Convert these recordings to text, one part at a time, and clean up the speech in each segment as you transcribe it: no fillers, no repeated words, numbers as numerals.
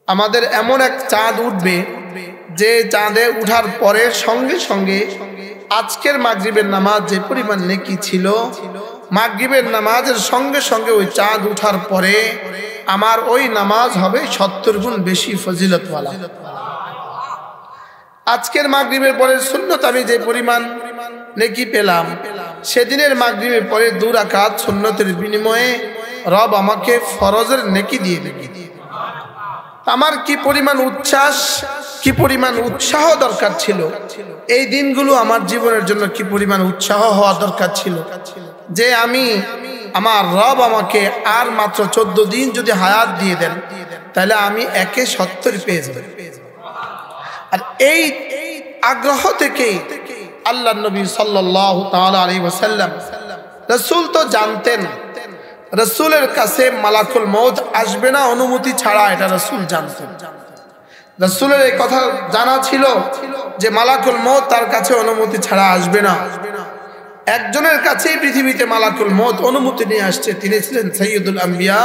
আমাদের এমন এক চাঁদ উঠবে যে চাঁদে উঠার পরে সঙ্গে সঙ্গে আজকের মাগরিবের নামাজ যে পরিমাণ নেকি ছিল, মাগরিবের নামাজের সঙ্গে সঙ্গে ওই চাঁদ উঠার পরে আমার ওই নামাজ হবে 70 গুণ বেশি ফজিলতওয়ালা। আজকের মাগরিবের পরে সুন্নত আমি যে পরিমাণ নেকি পেলাম, সেদিনের মাগরিবের পরে 2 রাকাত সুন্নতের বিনিময়ে রব আমাকে ফরজের নেকি দিয়ে দেবে। আমার কি পরিমাণ উচ্ছ্বাস, কি পরিমাণ উৎসাহ দরকার ছিল, এই দিনগুলো আমার জীবনের জন্য কি পরিমাণ উৎসাহ হওয়া দরকার ছিল যে আমি আমার রব আমাকে আর মাত্র 14 দিন যদি হায়াত দিয়ে দেন তাহলে আমি 70 পেয়ে যাব। আর এই আগ্রহ থেকে আল্লাহ নবী সাল্লাল্লাহু তাআলা আলাইহি ওয়াসাল্লাম, রাসূল তো জানতেন, রাসূলের কাছে মালাকুল মউত আসবে না অনুমতি ছাড়া, এটা রাসূল জানতেন। রাসূলের এই কথা জানা ছিল যে মালাকুল মউত তার কাছে অনুমতি ছাড়া আসবে না। একজনের কাছেই পৃথিবীতে মালাকুল মউত অনুমতি নিয়ে আসছে, তিনি ছিলেন সাইয়্যিদুল আম্বিয়া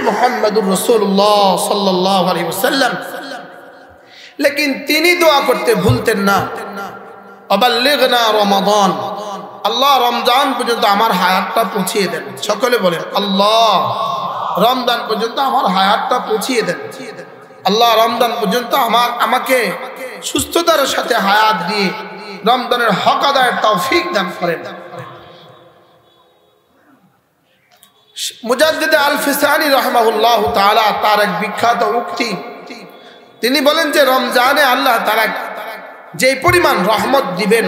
মুহাম্মদুর রাসূলুল্লাহ সাল্লাল্লাহু আলাইহি ওয়াসাল্লাম। লেকিন তিনি দোয়া করতে ভুলতেন না, আবাল্লিগনা রমাদান, আল্লাহ রমজান পর্যন্ত আমার হায়াতটা পৌঁছিয়ে দেন। সকলে বলেন আল্লাহ রমজান পর্যন্ত আমার হায়াতটা পৌঁছিয়ে দেন। আল্লাহ রমজান পর্যন্ত আমাকে সুস্থতার সাথে হায়াত দিয়ে রমজানের হক আদায়ের তৌফিক দান করেন। মুজাদ্দিদ আল ফিসানি রাহিমাহুল্লাহ তাআলা তার এক বিখ্যাত উক্তি, তিনি বলেন যে রমজানে আল্লাহ তাআলা যে পরিমাণ রহমত দিবেন,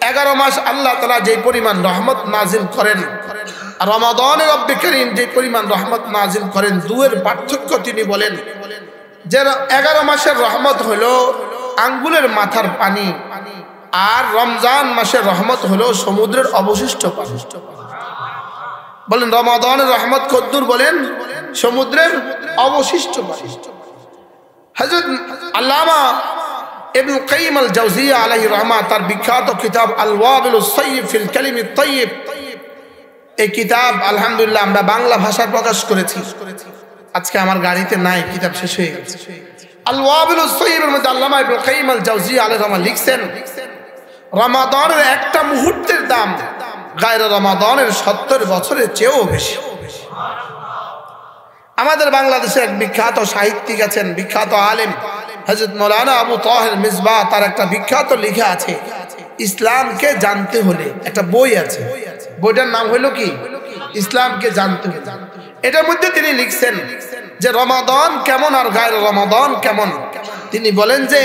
11 মাস আল্লাহ তাআলা যে পরিমাণ রহমত নাজিল করেন, আর রমাদানে রব্বে কারীম যে পরিমাণ রহমত নাজিল করেন, দুয়ের পার্থক্য তিনি বলেন যে 11 মাসের রহমত হলো আঙ্গুলের মাথার পানি, আর রমজান মাসের রহমত হলো সমুদ্রের অবশিষ্ট পানি। বলেন রমাদানের রহমত কদ্দুর? বলেন সমুদ্রের অবশিষ্ট পানি। হযরত আল্লামা ইবনে কাইয়িম আল জাওজিয়া আলাইহি রাহমাহ তার বিখ্যাত কিতাব আল ওয়াবিলুস সাইয়্যিব ফিল কালিমিত তাইয়্যিব, এই কিতাব আলহামদুলিল্লাহ আমরা বাংলা ভাষায় প্রকাশ করেছি। আজকে আমার গাড়িতে নাই, কিতাব শেষ হয়ে গেছে। আল ওয়াবিলুস সাইয়্যিবের মধ্যে আল্লামা ইবনে কাইয়িম আল জাওজিয়া আলাইহি রাহমাহ লিখছেন, রমাদানের একটা মুহূর্তের দাম গায়রে রমাদানের 70 বছরের চেয়েও বেশি। আমাদের বাংলাদেশে এক বিখ্যাত সাহিত্যিক আছেন, বিখ্যাত আলেম হযরত মাওলানা আবু তাহের মিসবাহ, তার একটা বিখ্যাত লেখা আছে ইসলামকে জানতে হলে, একটা বই আছে, বইটার নাম হলো কি ইসলামকে জানতে হলে। এটার মধ্যে তিনি লিখছেন যে রমাদান কেমন আর গায়রে রমাদান কেমন। তিনি বলেন যে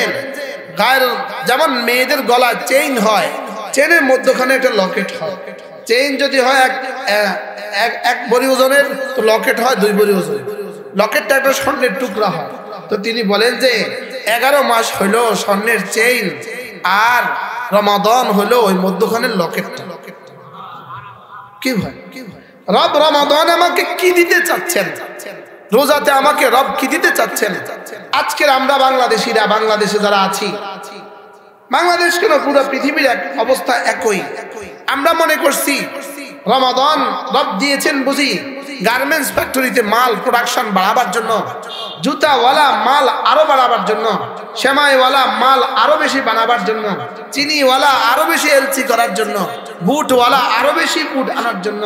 গায়রে যেমন মেয়েদের গলা চেইন হয়, চেইনের মধ্যখানে একটা লকেট হয়, চেইন যদি হয় এক বড়ি ওজনের তো লকেট হয় 2 বড়ি ওজনের, লকেটটা একটা স্বর্ণের টুকরা হয়। তো তিনি বলেন যে 11 মাস হলো স্বর্ণের চেইন, আর রমাদান হলো ওই মধ্যখানের লকেটটা। কি ভাই, রব রমাদান আমাকে কি দিতে চাচ্ছেন, রোজাতে আমাকে রব কি দিতে চাচ্ছেন? আজকের আমরা বাংলাদেশিরা, বাংলাদেশে যারা আছি, বাংলাদেশ কেন পুরো পৃথিবীর এক অবস্থা একই। আমরা মনে করছি রমাদান রব দিয়েছেন বুঝি গার্মেন্টস ফ্যাক্টরিতে মাল প্রোডাকশন বাড়াবার জন্য, জুতাওয়ালা মাল আরো বাড়াবার জন্য, সেমাইওয়ালা মাল আরো বেশি বানাবার জন্য, চিনিওয়ালা আরো বেশি এলসি করার জন্য, বুটওয়ালা আরো বেশি বুট আনার জন্য।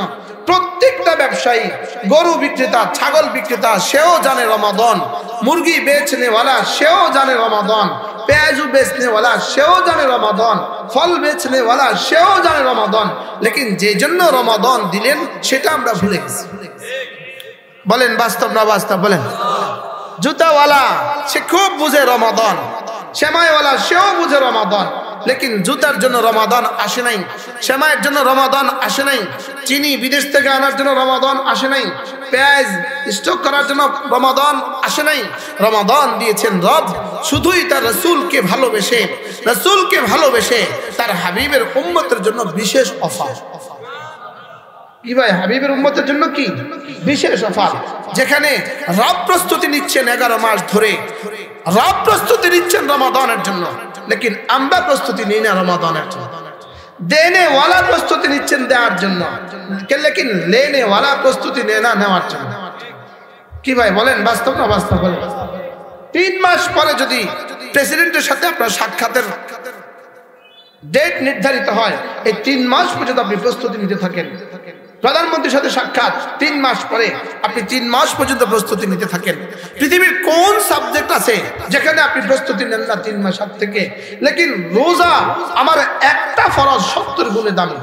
প্রত্যেকটা ব্যবসায়ী, গরু বিক্রেতা, ছাগল বিক্রেতা, সেও জানে রমাদান, মুরগি বেচনেওয়ালা সেও জানে রমাদান, পেঁয়াজু বেচনেওয়ালা সেও জানে রমাদান, ফল বেচনেওয়ালা সেও জানে রমাদান। লেকিন যে জন্য রমাদান দিলেন সেটা আমরা ভুলে গেছি। বলেন বাস্তব না বাস্তব? বলেন জুতাওয়ালা সে খুব বুঝে রমাদান, সেমাইওয়ালা সেও বুঝে রমাদান, লেকিন জুতার জন্য রমাদান আসে নাই, সেমাইয়ের জন্য রমাদান আসে নাই, চিনি বিদেশ থেকে আনার জন্য রমাদান আসে নাই, পেঁয়াজ স্টক করার জন্য রমাদান আসে নাই। রমাদান দিয়েছেন রব শুধুই তার রাসূলকে ভালোবেসে, রাসূলকে ভালোবেসে তার হাবিবের উম্মতের জন্য বিশেষ অফার। কি ভাই, হাবিবের উম্মতের জন্য কি বিশেষ অফার, যেখানে রব প্রস্তুতি নিচ্ছেন 11 মাস ধরে, রব প্রস্তুতি নিচ্ছেন রমাদানের জন্য, লেকিন আমরা প্রস্তুতি নিই না রমাদানের জন্য। দেনে ওয়ালা প্রস্তুতি নিচ্ছেন দেওয়ার জন্য, লেকিন লেনে ওয়ালা প্রস্তুতি নেয় না নেওয়ার জন্য। কি ভাই বলেন, বাস্তব না বাস্তব বলেন? 3 মাস পরে যদি প্রেসিডেন্টের সাথে আপনার সাক্ষাতের ডেট নির্ধারিত হয়, এই 3 মাস পর্যন্ত আপনি প্রস্তুতি নিতে থাকেন। প্রধানমন্ত্রীর সাথে সাক্ষাৎ 3 মাস পরে, আপনি 3 মাস পর্যন্ত প্রস্তুতি নিতে থাকেন। পৃথিবীর কোন সাবজেক্ট আছে যেখানে আপনি প্রস্তুতি নেন না 3 মাস আগ থেকে? লেকিন রোজা আমার একটা ফরজ 70 গুণে দামি।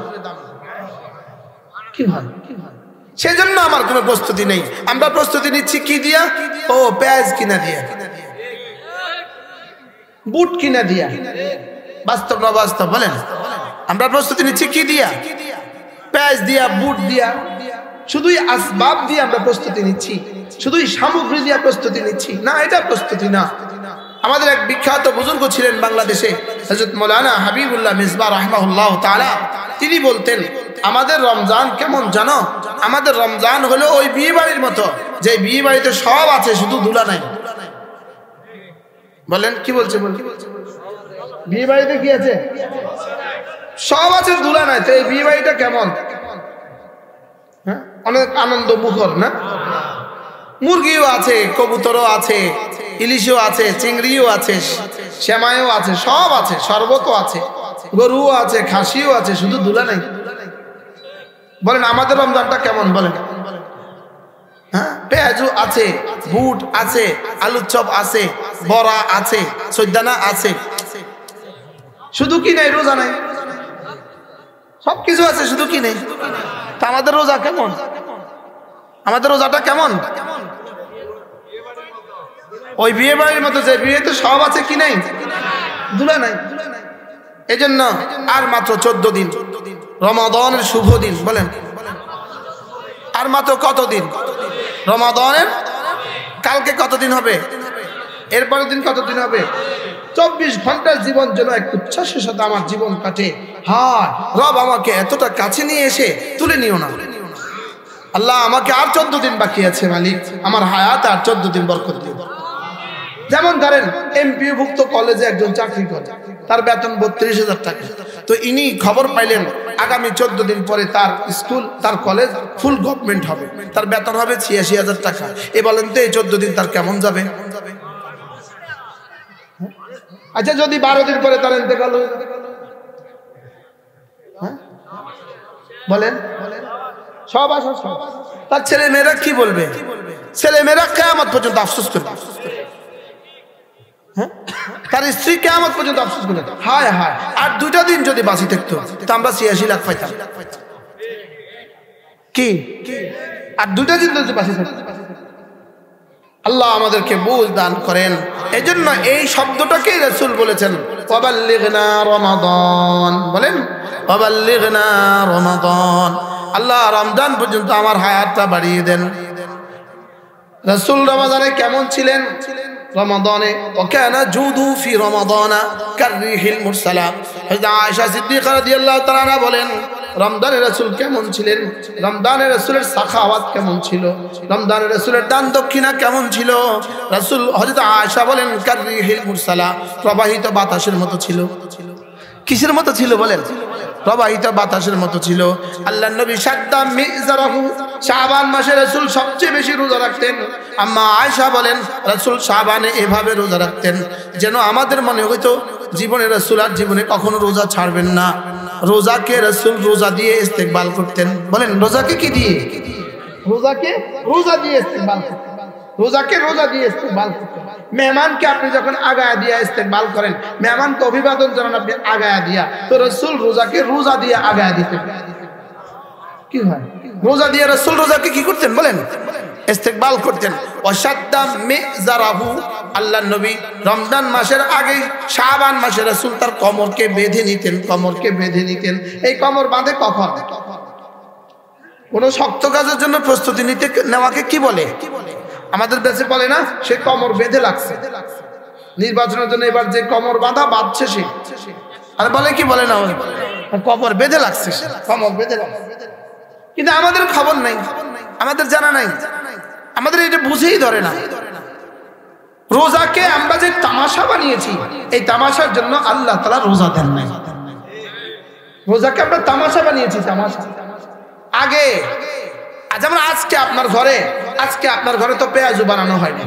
কি হয়? সেজন্য আমার কোনো প্রস্তুতি নেই। আমরা প্রস্তুতি নিচ্ছি কি দিয়া? ও পেঁয়াজ কিনা দিয়া, বুট কিনা দিয়া। বাস্তব না বাস্তব বলেন? আমরা প্রস্তুতি নিচ্ছি কি দিয়া? পেঁয়াজ দিয়া, বুট দিয়া। শুধুই আসবাব দিয়ে আমরা প্রস্তুতি নিচ্ছি, শুধুই সামগ্রী দিয়ে প্রস্তুতি নিচ্ছি না, এটা প্রস্তুতি না। আমাদের এক বিখ্যাত বুজুর্গ ছিলেন বাংলাদেশে, হযরত মাওলানা হাবিবুল্লাহ মিসবাহ রাহিমাহুল্লাহ তাআলা। তিনি বলতেন, আমাদের রমজান কেমন জানো? আমাদের রমজান হলো ওই বিয়ে বাড়ির মতো, যে বিয়ে বাড়িতে সব আছে শুধু দুলা নাই। বলেন কি বলছে? বিয়ে বাড়িতে কি আছে? সব আছে, দুলা নাই। তো এই বিয়ে বাড়িটা কেমন? হ্যাঁ, অনেক আনন্দ মুখর না? মুরগিও আছে, কবুতরও আছে, ইলিশও আছে, চিংড়িও আছে, সেমাইও আছে, সব আছে, শরবতও আছে, গরুও আছে, খাসিও আছে, শুধু দুলা নাই। বলেন আমাদের রমজানটা কেমন? বলেন। হ্যাঁ, পেঁয়াজু আছে, বুট আছে, আলুর চপ আছে, বড়া আছে, সৈদানা আছে, শুধু কি নাই? রোজা নাই। সবকিছু আছে, শুধু কি নেই? তা আমাদের রোজা কেমন? আমাদের রোজাটা কেমন? ওই বিয়ে বাড়ির মতো, যে বিয়েতে সব আছে কি নাই? দুলা নাই। এই জন্য আর মাত্র 14 দিন রমাদানের শুভ দিন। বলেন আর মাত্র কত দিন রমাদানের? কালকে কত দিন হবে? এরপরের দিন কত দিন হবে? 24 ঘন্টার জীবন যেন এক উচ্ছ্বাসের সাথে আমার জীবন কাটে। হ্যাঁ, রব আমাকে এতটা কাছে নিয়ে এসে তুলে নিও না। আল্লাহ আমাকে আর 14 দিন বাকি আছে, মালিক আমার হায়াত আর 14 দিন বরকত দিও। যেমন ধরেন এমপিওভুক্ত কলেজে একজন চাকরি করে, তার বেতন 32,000 টাকা। তো ইনি খবর পাইলেন আগামী 14 দিন পরে তার স্কুল, তার কলেজ ফুল গভর্নমেন্ট হবে, তার বেতন হবে 86,000 টাকা। এ বলেন তো এই 14 দিন তার কেমন যাবে? আচ্ছা যদি 12 দিন পরে তার ইন্তেকাল হয়ে যায়, হ্যাঁ বলেন, সব আসা সব, তার ছেলে মেয়েরা কি বলবে? ছেলে মেয়েরা কিয়ামত পর্যন্ত আফসোস করবে। হ্যাঁ, তার স্ত্রী কিয়ামত পর্যন্ত আফসোস করবে, হায় হায় আর 2টা দিন যদি বাঁচি থাকতো তো আমরা 86 লাখ পাইতাম। কি আর 2টা দিন যদি বাঁচি থাকতো? আল্লাহ আমাদেরকে বুঝ দান করেন। এজন্য এই শব্দটাকে রাসূল বলেছেন, ওয়াবাল্লিগনা রমাদান। বলেন ওয়াবাল্লিগনা রমাদান। আল্লাহ রমজান পর্যন্ত আমার হায়াতটা বাড়িয়ে দেন। রাসূল রমাদানে কেমন ছিলেন? রমাদানে ওয়াকানা জুদু ফি রমাদানা কাররিহিল মুরসালা। হযরত আয়েশা সিদ্দিকা রাদিয়াল্লাহু তাআলা আনহা বলেন, রমজানে রাসূল কেমন ছিলেন? রমজানে রাসূলের সাখাওয়াত কেমন ছিল? রমজানে রাসূলের দান দক্ষিণা কেমন ছিল? রাসূল হযরত আয়েশা বলেন, কাররিহিল মুরসালা, প্রবাহিত বাতাসের মতো ছিল। কিসের মতো ছিল বলেন? প্রবাহিত বাতাসের মতো ছিল। আল্লাহর নবী শাদ্দা মিজারাহু, শাবান মাসে রাসূল সবচেয়ে বেশি রোজা রাখতেন। আম্মা আয়েশা বলেন, রাসূল শাবানে এভাবে রোজা রাখতেন যেন আমাদের মনে হইতো জীবনে রাসূল আর জীবনে কখনো রোজা ছাড়বেন না। রোজাকে রাসূল রোজা দিয়ে ইস্তেকবাল করতেন। বলেন রোজাকে কি দিয়ে? রোজাকে রোজা দিয়ে ইস্তেকবাল করতেন। রোজাকে রোজা দিয়ে ইস্তেকবাল করতেন। মেহমানকে আপনি যখন আগায়া দিয়া ইস্তেকবাল করেন, মেহমানকে অভিবাদন জানান আপনি আগায়া দিয়া, তো রাসূল রোজাকে রোজা দিয়ে আগায়া দিতেন। কি হয়? রোজা দিয়ে রাসূল রোজাকে কি করতেন বলেন? ইস্তেকবাল করতেন। ওয়াশাদ্দা মিজারাহু, আল্লাহর নবী রমজান মাসের আগে শাবান মাসে রাসূল তার কোমরকে বেঁধে নিতেন, কোমরকে বেঁধে নিতেন। এই কোমর বাঁধে কখন? কোন শক্ত কাজের জন্য প্রস্তুতি নিতে নেওয়াকে কি বলে? আমাদের দেশে বলে না সে কোমর বেঁধে লাগছে। নির্বাচনের জন্য এবার যে কোমর বাঁধা বাঁধছে সে, আর বলে কি বলে না কোমর বেঁধে লাগছে, কোমর বেঁধে লাগছে। কিন্তু আমাদের খবর নাই, আমাদের জানা নাই, আমাদের এটা বুঝেই ধরে না। রোজাকে আমরা যে তামাশা বানিয়েছি, এই তামাশার জন্য আল্লাহ তাআলা রোজা দেন নাই। রোজাকে আমরা তামাশা বানিয়েছি, তামাশা। আগে যেমন আজকে আপনার ঘরে তো পেঁয়াজু বানানো হয়নি,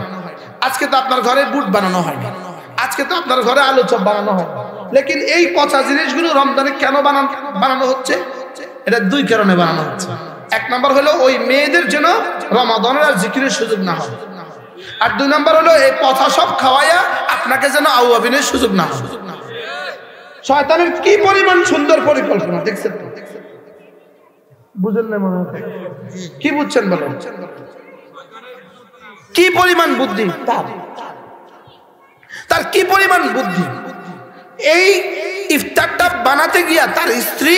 আজকে তো আপনার ঘরে বুট বানানো হয়নি, আজকে তো আপনার ঘরে আলু চপ বানানো হয়, লেকিন এই পচা জিনিসগুলো রমজানে কেন বানানো হচ্ছে? এটা দুই কারণে বানানো হচ্ছে। এক নম্বর হলো ওই মেয়েদের জন্য রমাদানের আর জিকিরের সুযোগ না হয়, আর দুই নম্বর হলো এই পচা সব খাওয়াইয়া আপনাকে যেন আউয়াবিনের সুযোগ না হয়। শয়তানের কি পরিমাণ সুন্দর পরিকল্পনা দেখছেন তো? বুঝেন না মনে হয়? কি বুঝছেন বলেন? কি পরিমাণ বুদ্ধি তার কি পরিমাণ বুদ্ধি! এই ইফতারটা বানাতে গিয়া তার স্ত্রী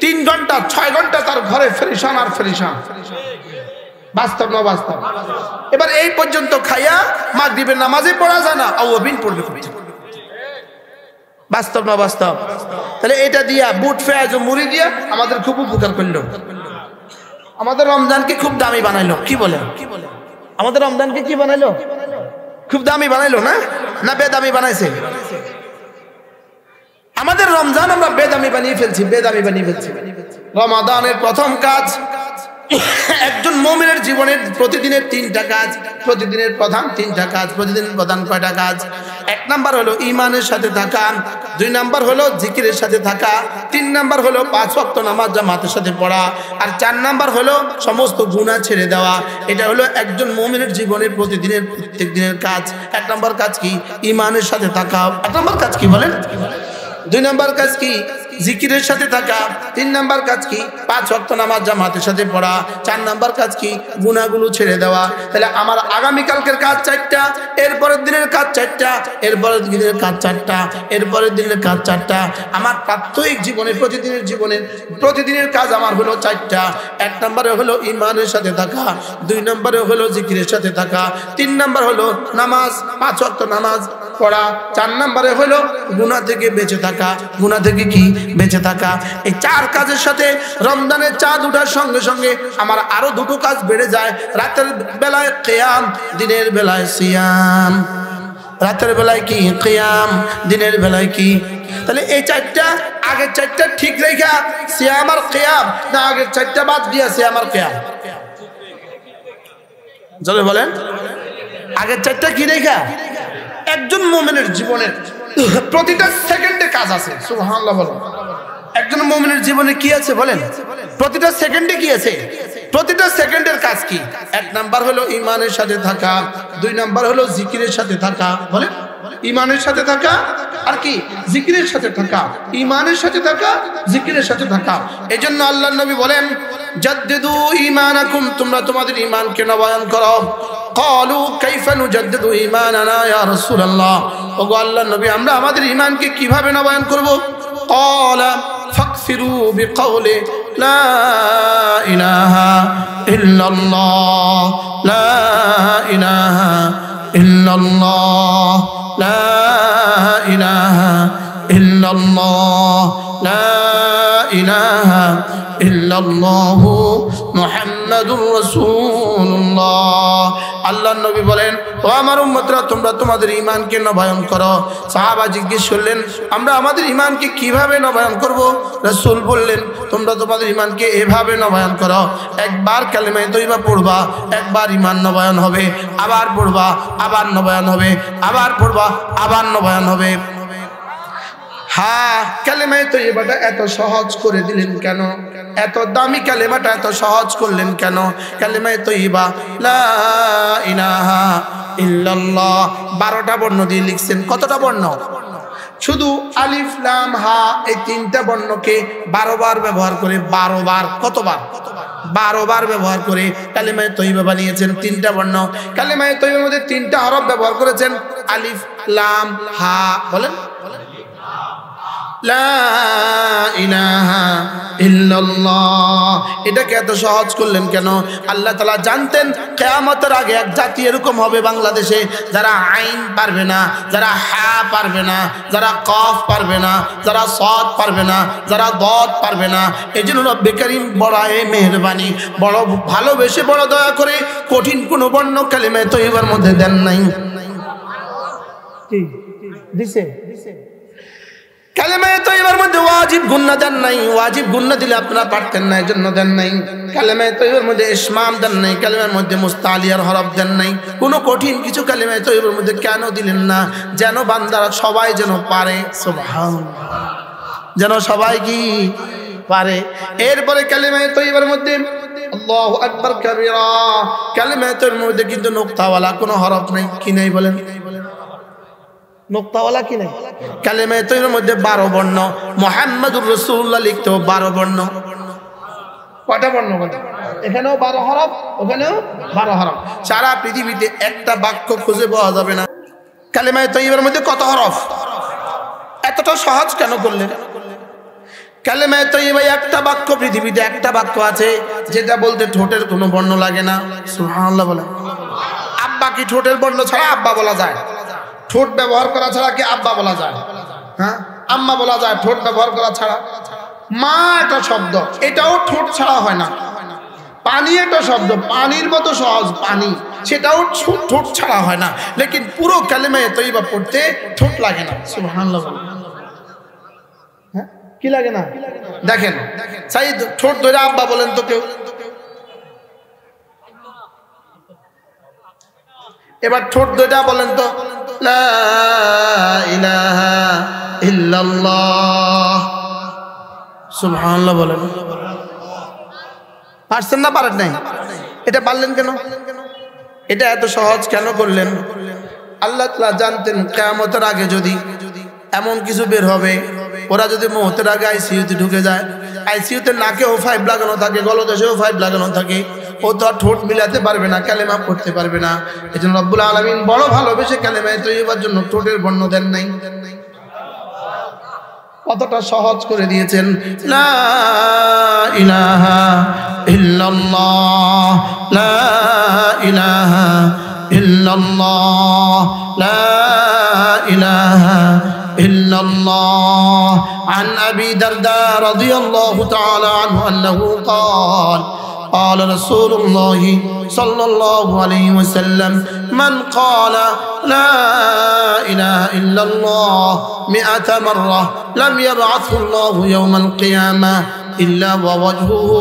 3 ঘন্টা 6 ঘন্টা তার ঘরে ফেরিসান আর ফেরিসান। বাস্তব না বাস্তব? এবার এই পর্যন্ত খাইয়া মাগরিবের নামাজে পড়া যায় না, আউয়াবিন পড়বে। বাস্তব না বাস্তব? তাহলে এটা দিয়া বুট পেঁয়াজ ও মুড়ি দিয়া আমাদের খুব উপকার করলো, আমাদের রমজানকে খুব দামি বানাইলো। কি বলে? আমাদের রমজানকে কি বানাইলো? খুব দামি বানাইলো না বেদামি বানাইছে? আমাদের রমজান আমরা বেদামি বানিয়ে ফেলছি। রমাদানের প্রথম কাজ, একজন মুমিনের জীবনের প্রতিদিনের 3টা কাজ, প্রতিদিনের প্রধান 3টা কাজ। প্রতিদিনের প্রধান কয়টা কাজ? 1 নাম্বার হলো ঈমানের সাথে থাকা, 2 নাম্বার হলো জিকিরের সাথে থাকা, 3 নাম্বার হলো 5 ওয়াক্ত নামাজ জামাতের সাথে পড়া, আর 4 নাম্বার হলো সমস্ত গুনাহ ছেড়ে দেওয়া। এটা হলো একজন মুমিনের জীবনের প্রতিদিনের প্রত্যেক দিনের কাজ। 1 নাম্বার কাজ কি? ঈমানের সাথে থাকা। 1 নাম্বার কাজ কি বলেন? 2 নাম্বার কাজ কি? জিকিরের সাথে থাকা। 3 নাম্বার কাজ কি? 5 ওয়াক্ত নামাজ জামাতের সাথে পড়া। 4 নাম্বার কাজ কি? গুনাহগুলো ছেড়ে দেওয়া। তাহলে আমার আগামী কালকের কাজ 4টা, এরপরের দিনের কাজ 4টা, এরপরের দিনের কাজ 4টা, এরপরের দিনের কাজ 4টা। আমার প্রাত্যহিক জীবনে প্রতিদিনের কাজ আমার হলো 4টা। 1 নম্বরে হলো ঈমানের সাথে থাকা, 2 নম্বরে হলো জিকিরের সাথে থাকা, 3 নম্বর হলো নামাজ 5 ওয়াক্ত নামাজ পড়া, 4 নম্বরে হলো গুনাহ থেকে বেঁচে থাকা। গুনাহ থেকে কি? বেঁচে থাকা। এই 4 কাজের সাথে রমজানের চাঁদ ওঠার সঙ্গে সঙ্গে আমার আরো 2টো কাজ বেড়ে যায়। রাতের বেলায় কিয়াম, দিনের বেলায় সিয়াম। রাতের বেলায় কি? কিয়াম, দিনের বেলায় কি? তাহলে এই 4টা, আগের 4টা ঠিক রেখা সিয়াম আর কিয়াম, না আগের 4টা বাদ দিয়া সিয়াম আর কিয়াম? জোরে বলেন। আগের 4টা কি রেখা? একজন মুমিনের জীবনের প্রতিটা সেকেন্ডে কাজ আছে। সুবহানাল্লাহ বলেন। একজন মুমিনের জীবনে কি আছে বলেন? প্রতিটা সেকেন্ডে কি আছে? প্রতিটা সেকেন্ডের কাজ কি? 1 নাম্বার হলো ঈমানের সাথে থাকা, 2 নাম্বার হলো জিকিরের সাথে থাকা। বলেন, ঈমানের সাথে থাকা আর কি? জিকিরের সাথে থাকা। ঈমানের সাথে থাকা, জিকিরের সাথে থাকা। এজন্য আল্লাহর নবী বলেন, জাদ্দিদু ঈমানাকুম, তোমরা তোমাদের ঈমানকে নবায়ন করো। ক্বালু কাইফা নুজাদ্দিদু ঈমানানা ইয়া রাসূলুল্লাহ, ওগো আল্লাহর নবী আমরা আমাদের ঈমানকে কিভাবে নবায়ন করব? ক্বালা ফাকফিরু বিকাউলি লা ইলাহা ইল্লাল্লাহ, লা ইলাহা ইল্লাল্লাহ, লা ইলাহা ইল্লাল্লাহ, লা ইলাহা ইল্লাল্লাহু মুহাম্মাদুর রাসূলুল্লাহ। আল্লাহর নবী বলেন, ও আমার উম্মতরা তোমরা তোমাদের ঈমানকে নবায়ন করো। সাহাবা জিজ্ঞেস করলেন, আমরা আমাদের ঈমানকে কিভাবে নবায়ন করব? রাসূল বললেন, তোমরা তোমাদের ঈমানকে এভাবে নবায়ন করো, একবার কালিমায়ে তয়্যিবা পড়বা, একবার ঈমান নবায়ন হবে, আবার পড়বা, আবার নবায়ন হবে, আবার পড়বা, আবার নবায়ন হবে। হ্যাঁ, কালেমায়ে তয়্যিবাটা এত সহজ করে দিলেন কেন? এত দামি কালেমাটা এত সহজ করলেন কেন? কালেমায়ে তয়্যিবা লা ইলাহা ইল্লাল্লাহ 12টা বর্ণ দিয়ে লিখছেন। কতটা বর্ণ? শুধু আলিফ লাম হা এই 3টা বর্ণকে 12 বার ব্যবহার করে, 12 বার, কতবার? 12 বার ব্যবহার করে কালেমায়ে তয়্যিবা বানিয়েছেন। 3টা বর্ণ। কালেমায়ে তয়্যিবার মধ্যে 3টা হরফ ব্যবহার করেছেন, আলিফ লাম হা। বলেন, লা ইলাহা ইল্লাল্লাহ। এটাকে এত সহজ করলেন কেন? আল্লাহ তাআলা জানতেন কিয়ামতের আগে এক জাতি এরকম হবে বাংলাদেশে, যারা আইন পারবে না, যারা হা পারবে না, যারা কফ পারবে না, যারা সদ পারবে না, যারা দদ পারবে না। এজন্য রব্বে কারীম বড় মেহেরবানি, বড় ভালোবেসে, বড় দয়া করে কঠিন কোন বর্ণ কালিমায়ে তয়্যিবার মধ্যে দেন নাই। কি দিছে? কালেমায়ে তয়্যিবার মধ্যে ওয়াজিব গুন্না দেন নাই, ওয়াজিব গুন্না দিলে আপনারা পারতেন না, এজন্য দেন নাই। কালেমায়ে তয়্যিবার মধ্যে ইসমাম দেন নাই, কালেমার মধ্যে মুস্তালিয়ার হরফ দেন নাই, কোনো কঠিন কিছু কালেমায়ে তয়্যিবার মধ্যে কেন দিলেন না? যেন বান্দারা সবাই যেন পারে, সুবহানাল্লাহ, যেন সবাই কি পারে। এরপরে কালেমায়ে তয়্যিবার মধ্যে আল্লাহু আকবার কাবীরা, কালেমায়ে তয়্যিবার মধ্যে কিন্তু নোক্তাওয়ালা কোনো হরফ নাই, কি নাই বলেন? নোক্তাওয়ালা কি নাই? কালেমায়ে তয়্যিবার মধ্যে 12 বর্ণ, মুহাম্মাদুর রাসূলুল্লাহ লিখতেও 12 বর্ণ। কয়টা বর্ণ বলেন? এখানেও 12 হরফ, ওখানেও 12 হরফ। সারা পৃথিবীতে একটা বাক্য খুঁজে পাওয়া যাবে না। কালেমায়ে তয়্যিবার মধ্যে কত হরফ? এতটা সহজ কেন করলেন? কালেমায়ে তয়্যিবা একটা বাক্য, পৃথিবীতে একটা বাক্য আছে যেটা বলতে ঠোঁটের কোনো বর্ণ লাগে না, সুবহানাল্লাহ বলেন। আব্বা কি ঠোঁটের বর্ণ ছাড়া আব্বা বলা যায়? ঠোঁট ব্যবহার করা ছাড়া কি আব্বা বলা যায়? হ্যাঁ, আম্মা বলা যায় ঠোঁট ব্যবহার করা ছাড়া। মা একটা শব্দ, এটাও ঠোঁট ছাড়া হয় না। পানি একটা শব্দ, পানির মতো সহজ পানি, সেটাও ঠোঁট ছাড়া হয় না। লেকিন পুরো কালেমায়ে তয়্যিবা পড়তে ঠোঁট লাগে না, সুবহানাল্লাহ। হ্যাঁ, কি লাগে না? দেখেন, সাইদ ঠোঁট ধরে আব্বা বলেন তো কেউ। এবার ঠোঁট দুইটা বলেন তো, লা ইলাহা ইল্লাল্লাহ, সুবহানাল্লাহ বলেন। পারছেন না পারেন নাই? এটা পারলেন কেন? এটা এত সহজ কেন করলেন? আল্লাহ তাআলা জানতেন কিয়ামতের আগে যদি এমন কিছু বের হবে, ওরা যদি মওতের আগে আইসিইউতে ঢুকে যায়, আইসিইউতে নাকেও 5 লাগানো থাকে, গলদেশেও 5 লাগানো থাকে, ও তো আর ঠোঁট মিলাতে পারবে না, কালেমা পড়তে পারবে না। এজন্য রব্বুল আলামিন বড় ভালোবেসে কালেমায়ে তয়্যিবার জন্য ঠোঁটের বর্ণ দেন নাই। কতটা সহজ করে দিয়েছেন। লা ইলাহা ইল্লাল্লাহ, লা ইলাহা ইল্লাল্লাহ, লা ইলাহা ইল্লাল্লাহ। عن أبي درداء رضي الله تعالى عنه أنه قال قال رسول الله صلى الله عليه وسلم من قال لا إله إلا الله 100 مرة لم يبعثه الله يوم القيامة إلا ووجهه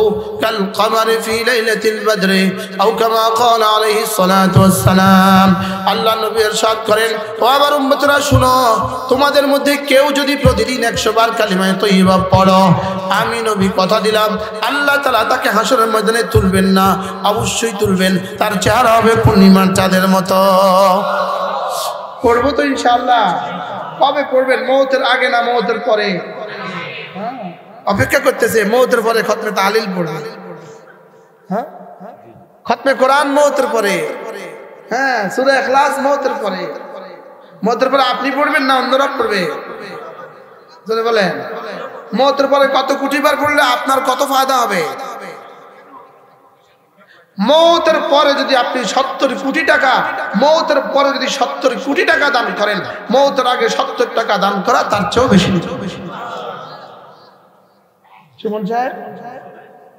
كالقمر في ليلة البدر أو كما قال عليه الصلاة والسلام। আল্লাহ নবী ইরশাদ করেন, ও আমার উম্মতরা শুনো, তোমাদের মধ্যে কেউ যদি প্রতিদিন 100 বার কালিমায়ে তয়্যিবা পড়ো, আমি নবী কথা দিলাম আল্লাহ তাআলা তাকে হাসরের ময়দানে তুলবেন না, অবশ্যই তুলবেন, তার চেহারা হবে পূর্ণিমার চাঁদের মতো। পড়বো তো ইনশাআল্লাহ। কবে পড়বেন? মওতের আগে না মওতের পরে? অপেক্ষা করতেছে, মওতের পরে খতমে তাহলিল পড়বে, হ্যাঁ, খতমে কোরআন মওতের পরে, হ্যাঁ, সূরা ইখলাস মওতের পরে। মওতের পরে আপনি পড়বেন না অন্যরা পড়বে? জোরে বলেন। মওতের পরে কত কোটি বার পড়লে আপনার কত ফায়দা হবে? মওতের পরে যদি আপনি 70 কোটি টাকা, মওতের পরে যদি 70 কোটি টাকা দান করেন, মওতের আগে 70 টাকা দান করা তার চেয়েও বেশি। সুমন সাহেব,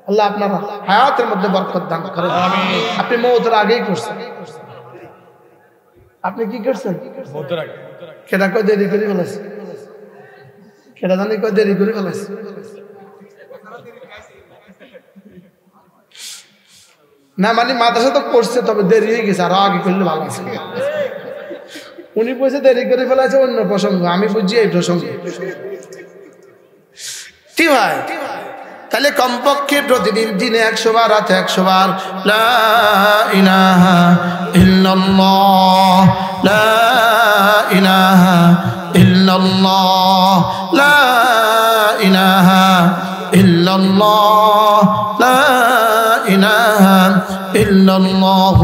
আল্লাহ আপনার হায়াতের মধ্যে বরকত দান করেন। আপনি মওতের আগেই করছেন। আপনি কি করছেন? মওতের আগে। কেডা কই দেরি করে ফেলেছে? কেডা জানি কই দেরি করে ফেলেছে? না মানে মাদ্রাসা তো পড়ছে, তবে দেরি হয়ে গেছে, আরো আগে করলে ভালো আছে। উনি বলছে দেরি করে ফেলেছে অন্য প্রসঙ্গ, আমি বুঝছি এই প্রসঙ্গ। কি ভাই, তাহলে কমপক্ষে প্রতিদিন দিনে 100 বার, রাতে 100 বার লা ইলাহা ইল্লাল্লাহ, লা ইলাহা ইল্লাল্লাহ, লা ইলাহা ইল্লাল্লাহ, লা ইলাহা ইল্লাল্লাহ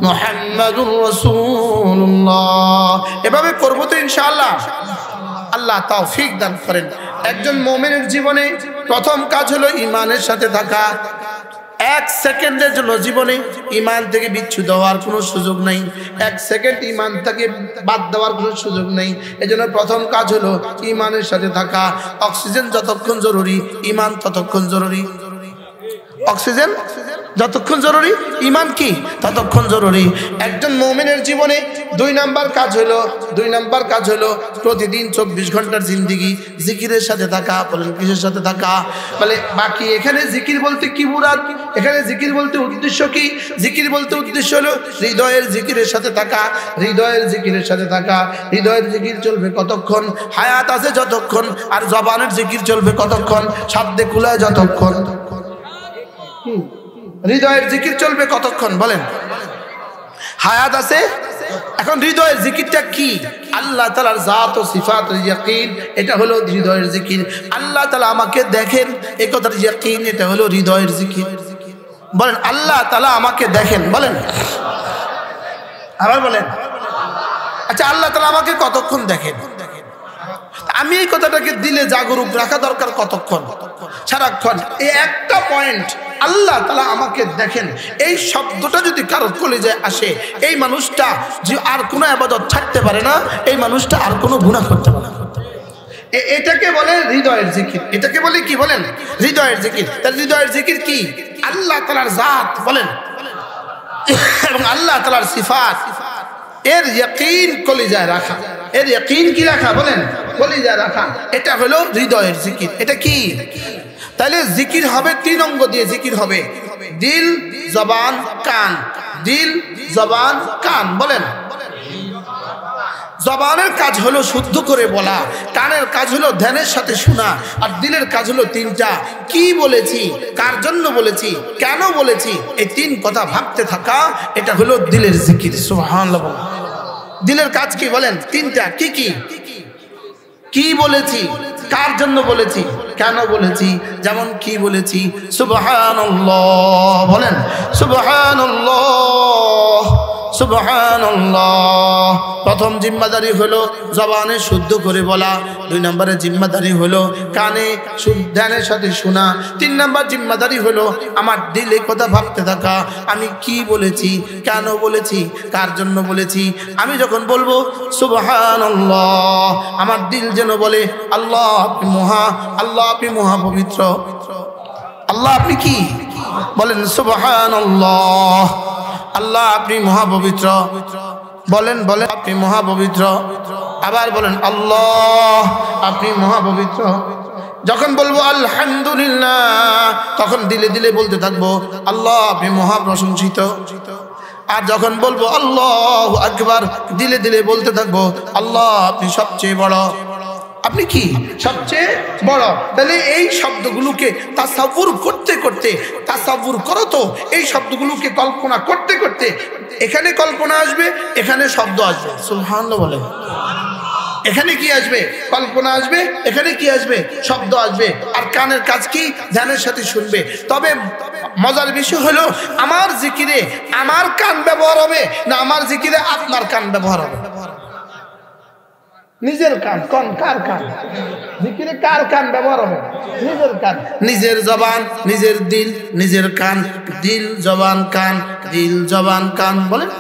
মুহাম্মাদুর রাসূলুল্লাহ। এভাবে করব তো ইনশাআল্লাহ। আল্লাহ তৌফিক দান করেন। একজন মুমিনের জীবনে প্রথম কাজ হলো ঈমানের সাথে থাকা। 1 সেকেন্ডের জন্য জীবনে ঈমান থেকে বিচ্যুত হওয়ার কোনো সুযোগ নেই। 1 সেকেন্ড ঈমান থেকে বাদ দেওয়ার কোনো সুযোগ নেই। এজন্য প্রথম কাজ হলো ঈমানের সাথে থাকা। অক্সিজেন যতক্ষণ জরুরি, ঈমান ততক্ষণ জরুরি। অক্সিজেন যতক্ষণ জরুরি, ঈমান কি ততক্ষণ জরুরি। একজন মুমিনের জীবনে 2 নাম্বার কাজ হলো প্রতিদিন 24 ঘন্টার জিন্দেগি জিকিরের সাথে থাকা। বলেন কিসের সাথে থাকা? বলে বাকি এখানে জিকির বলতে কি মুরাদ? এখানে জিকির বলতে উদ্দেশ্য কি? জিকির বলতে উদ্দেশ্য হলো হৃদয়ের জিকিরের সাথে থাকা। হৃদয়ের জিকিরের সাথে থাকা। হৃদয়ের জিকির চলবে কতক্ষণ? হায়াত আছে যতক্ষণ। আর জবানের জিকির চলবে কতক্ষণ? শব্দে কুলায় যতক্ষণ। হৃদয়ের জিকির চলবে কতক্ষণ? বলেন, হায়াত আছে। এখন হৃদয়ের জিকিরটা কি? আল্লাহ তাআলার জাত ও সিফাত ইয়াকিন, এটা হলো হৃদয়ের জিকির। আল্লাহ তাআলা আমাকে দেখেন, এই কথার ইয়াকিন, এটা হলো হৃদয়ের জিকির। বলেন আল্লাহ তাআলা আমাকে দেখেন। বলেন আবার বলেন। আচ্ছা, আল্লাহ তাআলা আমাকে কতক্ষণ দেখেন? আমি এই কথাটাকে দিলে জাগরুক রাখা দরকার কতক্ষণ? সারাক্ষণ। এই একটা পয়েন্ট, আল্লাহ তাআলা আমাকে দেখেন, এই শব্দটা যদি কারো কলিজায় আসে, এই মানুষটা যে আর কোনো ইবাদত ছাড়তে পারে না, এই মানুষটা আর কোনো গুনাহ করতে পারে না। এটাকে বলে হৃদয়ের জিকির। এটাকে বলে কি? বলেন হৃদয়ের জিকির। তার হৃদয়ের জিকির কি? আল্লাহ তাআলার জাত বলেন এবং আল্লাহ তাআলার সিফাত, এর ইয়াকিন কলিজায় রাখা। এর ইয়াকিন কি রাখা? বলেন কলিজায় রাখা। এটা হলো হৃদয়ের জিকির। এটা কি? তাহলে জিকির হবে 3 অঙ্গ দিয়ে জিকির হবে। দিল, জবান, কান। দিল, জবান, কান। বলেন, জবানের কাজ হলো শুদ্ধ করে বলা, কানের কাজ হলো ধ্যানের সাথে শোনা, আর দিলের কাজ হলো 3টা। কি বলেছি, কার জন্য বলেছি, কেন বলেছি, এই 3 কথা ভাবতে থাকা, এটা হলো দিলের জিকির। সুবহানাল্লাহ। দিলের কাজ কি? বলেন 3টা। কি কি? কি বলেছি, কার জন্য বলেছি, কেন বলেছি। যেমন কি বলেছি? সুবহানাল্লাহ। বলেন সুবহানাল্লাহ, সুবহানাল্লাহ। প্রথম জিম্মাদারি হলো জবানে শুদ্ধ করে বলা। 2 নম্বরের জিম্মাদারি হলো কানে ধ্যানের সাথে শোনা। 3 নম্বর জিম্মাদারি হলো আমার দিলে কথা ভাবতে থাকা। আমি কি বলেছি, কেন বলেছি, কার জন্য বলেছি। আমি যখন বলবো সুবহানাল্লাহ, আমার দিল যেন বলে আল্লাহ আপনি মহা, আল্লাহ আপনি মহা পবিত্র, আল্লাহ আপনি কি? বলেন সুবহানাল্লাহ, আল্লাহ আপনি মহাপবিত্র। বলেন বলেন আপনি মহাপবিত্র। আবার বলেন আল্লাহ আপনি মহাপবিত্র। যখন বলবো আলহামদুলিল্লাহ, তখন দিলে দিলে বলতে থাকবো আল্লাহ আপনি মহাপ্রশংসিত। আর যখন বলবো আল্লাহু আকবার, দিলে দিলে বলতে থাকবো আল্লাহ আপনি সবচেয়ে বড়। আপনি কি? সবচেয়ে বড়। তাহলে এই শব্দগুলোকে তাসাব্বুর করতে করতে, তাসাব্বুর করো তো, এই শব্দগুলোকে কল্পনা করতে করতে, এখানে কল্পনা আসবে, এখানে শব্দ আসবে। সুবহানাল্লাহ বলে। এখানে কি আসবে? কল্পনা আসবে। এখানে কি আসবে? শব্দ আসবে। আর কানের কাজ কি? ধ্যানের সাথে শুনবে। তবে মজার বিষয় হলো, আমার জিকিরে আমার কান ব্যবহার হবে না আমার জিকিরে আপনার কান ব্যবহার হবে? নিজের কান। কোন? কার কান? জিকিরে কার কান ব্যবহার হবে? নিজের কান। নিজের জবান, নিজের দিল, নিজের কান। দিল, জবান, কান। দিল, জবান, কান। বলেন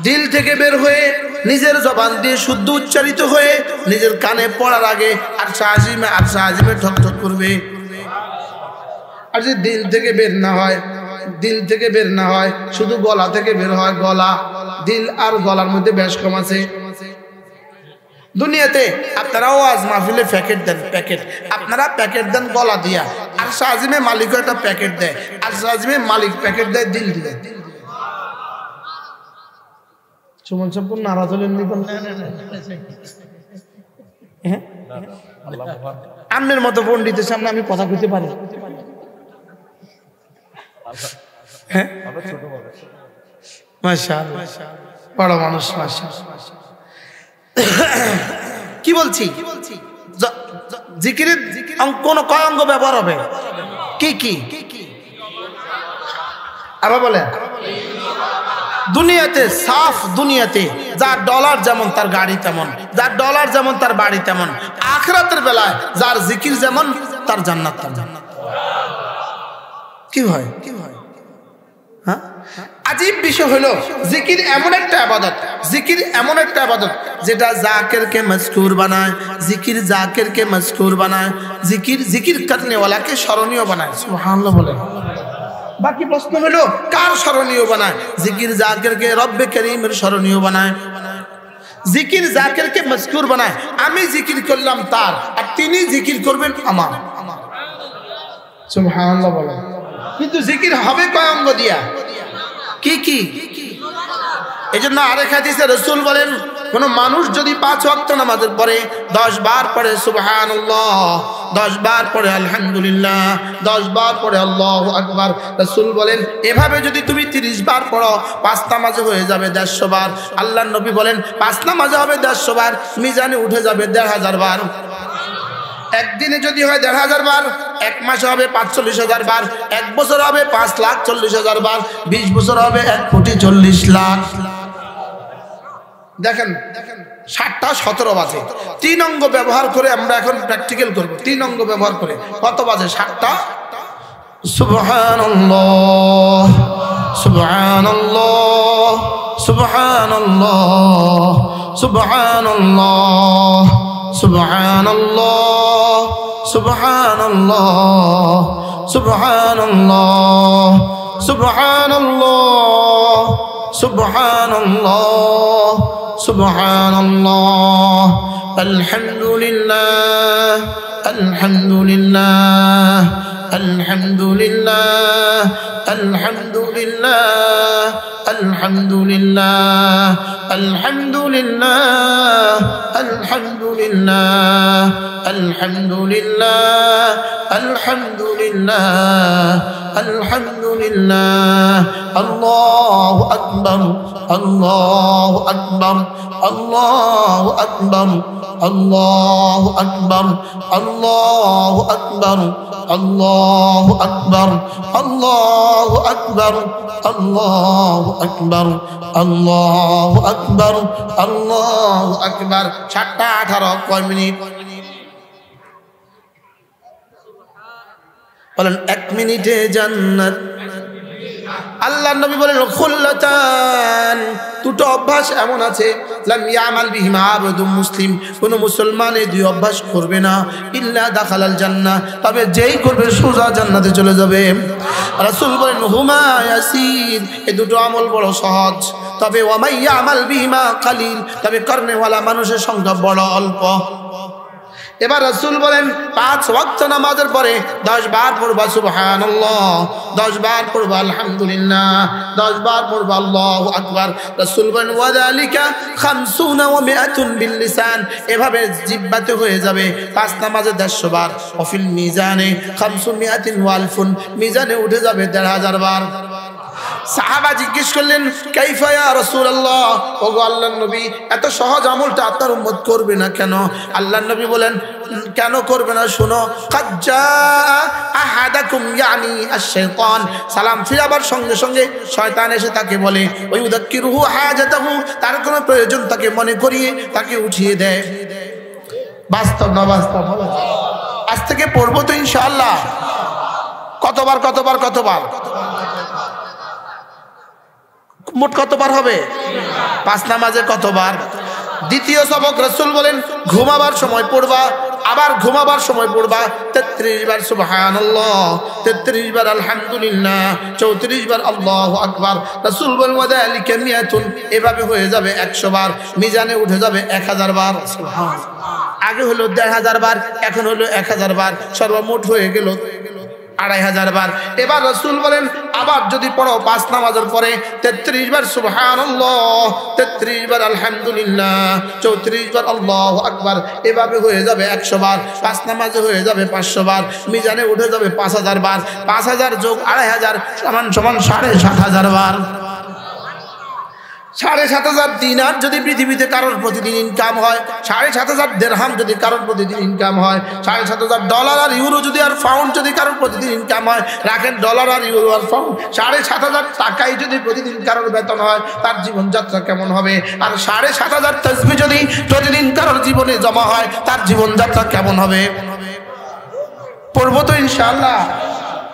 দিল থেকে বের হয়ে নিজের জবান দিয়ে শুদ্ধ উচ্চারিত হয়ে নিজের কানে পড়ার আগে আরশে আজিমে ঠক ঠক করবে। আর যদি দিল থেকে বের না হয়, দিল থেকে বের না হয়, শুধু গলা থেকে বের হয়, গলা। দিল আর গলার মধ্যে বেশ কম আছে। দুনিয়াতে আপনারা ওয়াজ মাহফিলে প্যাকেট দেন, প্যাকেট আপনারা প্যাকেট দেন গলা দিয়া। আরশে আজিমে মালিকও একটা প্যাকেট দেয়। আরশে আজিমে মালিক প্যাকেট দেয় দিল দিয়ে। সুমন সম্পূর্ণ নারাজ হলেন নি? আপনার মতো পণ্ডিতের সামনে আমি কথা কইতে পারি? হ্যাঁ, মাশাআল্লাহ, বড় মানুষ। মাশাআল্লাহ। কি বলছি? জিকিরের কোন কয় অঙ্গ ব্যবহার হবে? কি কি? আবার বলেন। দুনিয়াতে সাফ, দুনিয়াতে যার ডলার যেমন তার গাড়ি তেমন, যার ডলার যেমন তার বাড়ি তেমন। আখিরাতের বেলায় যার জিকির যেমন তার জান্নাত তেমন। কি হয়? কি হয়? হ্যাঁ, আজীব বিষয় হলো জিকির এমন একটা ইবাদত, জিকির এমন একটা ইবাদত যেটা জাকিরকে মজকুর বানায়। জিকির জাকিরকে মজকুর বানায়। জিকির জিকির করনে वाला কে স্মরণীয় বানায়। সুবহানাল্লাহ বলে। বাকি প্রশ্ন হলো কার স্মরণীয় বানায়? জিকির জাকিরকে রব্বে করিমের স্মরণীয় বানায়, জিকির জাকিরকে মজকুর বানায়। আমি জিকির করলাম তার, আর তিনি জিকির করবেন আমার। সুবহানাল্লাহ বলেন। কিন্তু জিকির হবে কয় অঙ্গ দিয়া? কি কি? এই জন্য আরেক হাদিসে রাসূল বলেন, কোন মানুষ যদি 5 ওয়াক্ত নামাজের পরে 10 বার পড়ে সুবহানাল্লাহ, 10 বার পড়ে আলহামদুলিল্লাহ, 10 বার পড়ে আল্লাহু আকবার, রাসূল বলেন এভাবে যদি তুমি 30 বার পড়ো 5 নামাজে হয়ে যাবে 150 বার। আল্লাহর নবী বলেন 5 নামাজে হবে 150 বার, মিজানে উঠে যাবে 1500 বার। একদিনে যদি হয় 1500 বার, এক মাসে হবে 45,000 বার, এক বছর হবে 5,40,000 বার, 20 বছর হবে 1,40,00,000। দেখেন 7টা 17 বাজে। 3 অঙ্গ ব্যবহার করে আমরা এখন প্র্যাকটিক্যাল করব। 3 অঙ্গ ব্যবহার করে কত বাজে? 7টা। সুবহানাল্লাহ সুবহানাল্লাহ সুবহানাল্লাহ সুবহানাল্লাহ সুবহানাল্লাহ সুবহানাল্লাহ সুবহানাল্লাহ সুবহানাল্লাহ সুবহানাল্লাহ সুবহানাল্লাহ আলহামদুলিল্লাহ আলহামদুলিল্লাহ আলহামদুলিল্লাহ আলহামদুলিল্লাহ আলহামদুলিল্লাহ আলহামদুলিল্লাহ আলহামদুলিল্লাহ আলহামদুলিল্লাহ আলহামদুলিল্লাহ আলহামদুলিল্লাহ আল্লাহু আকবার আল্লাহু আকবার আল্লাহু আকবার আল্লাহু আকবার আল্লাহু আকবার আল্লাহু আকবার আল্লাহু আকবার আল্লাহু আকবার আল্লাহু আকবার আল্লাহু আকবার। 7টা 18 কয় মিনিট? বলেন 1 মিনিটে জান্নাত। আল্লাহর নবী বলেন খুল্লাতান, দুটো অভ্যাস এমন আছে লাম ইয়ামাল বিহিমা আবদুম মুসলিম, কোন মুসলমান এই দুই অভ্যাস করবে না ইল্লা দাখালাল জান্নাহ, তবে যেই করবে সোজা জান্নাতে চলে যাবে। রাসূল বলেন হুমা ইয়াসির, এই দুটো আমল বড় সহজ, তবে ওয়া মাই ইয়ামাল বিহিমা কালিল, তবে করনেওয়ালা মানুষের সংখ্যা বড় অল্প। এবার রাসূল বলেন 5 ওয়াক্ত নামাজের পরে 10 বার পড়বা সুবহানাল্লাহ, 10 বার পড়বা আলহামদুলিল্লাহ, 10 বার পড়বা আল্লাহু আকবার। রাসূল বলেন ওয়াযালিকা 50 ওয়া 100 বিল লিসান, এভাবে জিহ্বাতে হয়ে যাবে 5 নামাজে 150 বার। ওয়াফিল মিজানে 500 ওয়া আলফুন, মিজানে উঠে যাবে 1,500 বার। সাহাবা জিজ্ঞেস করলেন কাইফা ইয়া রাসূলুল্লাহ, ওগো আল্লাহর নবী এত সহজ আমলটা আপনার উম্মত করবে না কেন? আল্লাহর নবী বলেন কেন করবে না শোনো, কাদ জাআ আহাদাকুম ইয়ানি আশ-শাইতান, সালাম ফিরাবার সঙ্গে সঙ্গে শয়তান এসে তাকে বলে ওই উযাক্কিরুহু হাজাতাহু, তার কোনো প্রয়োজন তাকে মনে করিয়ে তাকে উঠিয়ে দেয়। বাস্তব না বাস্তব? আজ থেকে পড়বো তো ইনশাআল্লাহ। কতবার কতবার কতবার? মোট কতবার হবে? 5 নামাজে কতবার? দ্বিতীয় সবক রাসূল বলেন ঘুমাবার সময় পড়বা, আবার ঘুমাবার সময় পড়বা 33 বার সুবহানাল্লাহ, 33 বার আলহামদুলিল্লাহ, 34 বার আল্লাহু আকবার। রাসূল বলেন ওয়াযালিকা মিয়াতুন, এভাবে হয়ে যাবে 100 বার, মিজানে উঠে যাবে 1000 বার। সুবহানাল্লাহ। আগে হলো 1500 বার, এখন হলো 1000 বার, সর্বমোট হয়ে গেল 2500 বার। এবার রাসূল বলেন আবার যদি পড়ো 5 নামাজের পরে 33 বার সুবহানাল্লাহ, 33 বার আলহামদুলিল্লাহ, 34 বার আল্লাহু আকবার, এভাবে হয়ে যাবে 100 বার। 5 নামাজে হয়ে যাবে 500 বার, মিজানে উঠে যাবে 5000 বার। 5000 যোগ 2500 সমান 7500 বার। 7500 দিনার যদি পৃথিবীতে কারোর প্রতিদিন ইনকাম হয়, 7500 দিরহাম যদি কারোর প্রতিদিন ইনকাম হয়, 7500 ডলার আর ইউরো যদি আর পাউন্ড যদি কারোর প্রতিদিন ইনকাম হয়, রাখেন ডলার আর ইউরো আর পাউন্ড, 7500 টাকাই যদি প্রতিদিন কারোর বেতন হয়, তার জীবনযাত্রা কেমন হবে? আর 7500 তাসবিহ যদি প্রতিদিন কারোর জীবনে জমা হয়, তার জীবনযাত্রা কেমন হবে? পড়বো তো ইনশাআল্লাহ।